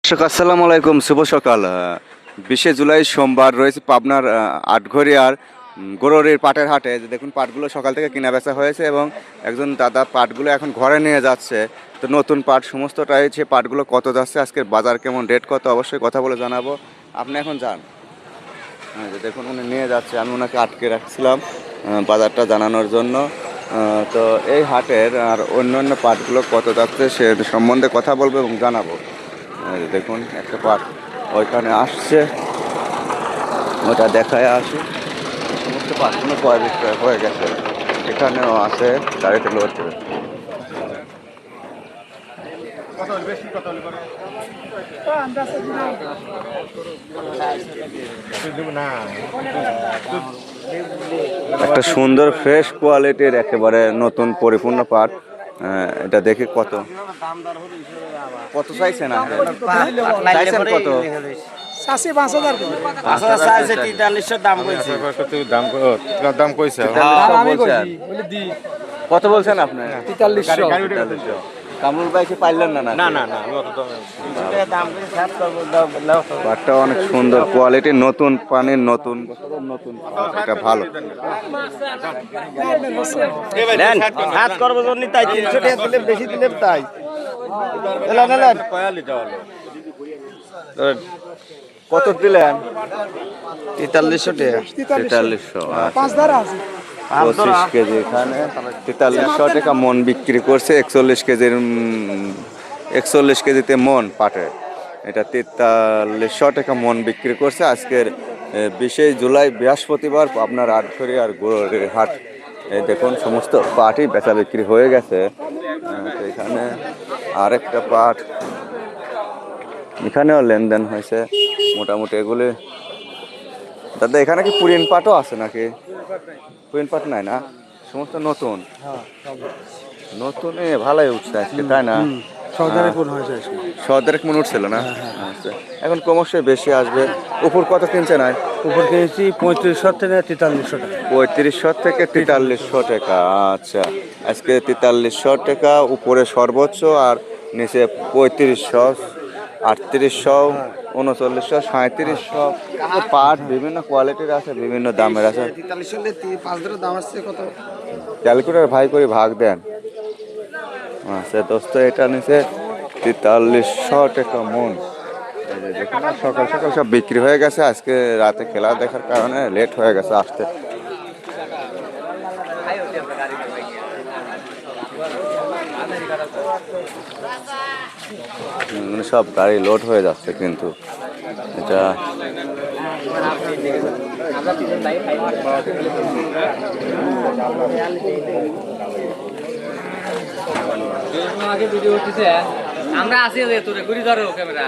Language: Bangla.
আসসালামু আলাইকুম, শুভ সকাল। 20শে জুলাই সোমবার রয়েছে পাবনার আটঘরিয়ার গরুরির পাটের হাটে। দেখুন পাটগুলো সকাল থেকে কেনা বেচা হয়েছে এবং একজন দাদা পাটগুলো এখন ঘরে নিয়ে যাচ্ছে। তো নতুন পাট সমস্তটাই সে পাটগুলো কত যাচ্ছে, আজকের বাজার কেমন, রেট কত, অবশ্যই কথা বলে জানাবো। আপনি এখন যান, দেখুন উনি নিয়ে যাচ্ছে, আমি ওনাকে আটকে রাখছিলাম বাজারটা জানানোর জন্য। তো এই হাটের আর অন্যান্য পাটগুলো কত যাচ্ছে সে সম্বন্ধে কথা বলবো এবং জানাবো। দেখুন একটা পাট ওইখানে আসছে, ওটা দেখায় আসি। সমস্ত পাটগুলো ক্রয় বিক্রয় হয়ে গেছে, এখানেও আছে গাড়িতে লোড করে। একটা সুন্দর ফ্রেশ কোয়ালিটির একেবারে নতুন পরিপূর্ণ পাট। এটা দেখে কত কত চাইছেন, চাইছেন কত? কত বলছেন আপনি? 4300। কামরুল ভাই কি পাইলেন না? পাটটা অনেক সুন্দর কোয়ালিটি, নতুন পানির নতুন নতুন, এটা ভালো। কত দিলেন? 4300 টাকা। 4300, 25 কেজি, এখানে 4300 টাকা মন বিক্রি করছে। 41 কেজির 41 কেজিতে মন পাটে, এটা 4300 টাকা মন বিক্রি করছে। আজকের 20শে জুলাই বৃহস্পতিবার আপনার আটঘরিয়ার গরুর হাট। এই দেখুন সমস্ত পাটই বেচা বিক্রি হয়ে গেছে। এখানে আরেকটা পাট, এখানেও লেনদেন হয়েছে মোটামুটি। এগুলি দাদা এখানে কি পুরিন পাটও আছে নাকি? পুরিন পাট নাই না, সমস্ত নতুন নতুন। ভালোই উঠছে আজকে, তাই না? সদের মন উঠছিল না, আচ্ছা। এখন ক্রমশ বেশি আসবে। উপর কত কিনছে না? উপর কিনেছি 3500 থেকে 4300 টাকা। 3500 থেকে 4300 টাকা, আচ্ছা। আজকে 4300 টাকা উপরে সর্বোচ্চ, আর নিচে 3500, 3800, 3900, 3700। পাট বিভিন্ন কোয়ালিটির আছে, বিভিন্ন দামের আছে। ক্যালকুলেটর ভাই করে ভাগ দেন। আচ্ছা দোস্ত, এটা নিচে 4300 টাকা মন। দেখুন সকাল সকাল সব বিক্রি হয়ে গেছে, আজকে রাতে খেলা দেখার কারণে লেট হয়ে গেছে আসতে। সব গাড়ি লোড হয়ে যাচ্ছে, কিন্তু এটা আমরা আসি তোরে ঘুরি ধরো ক্যামেরা।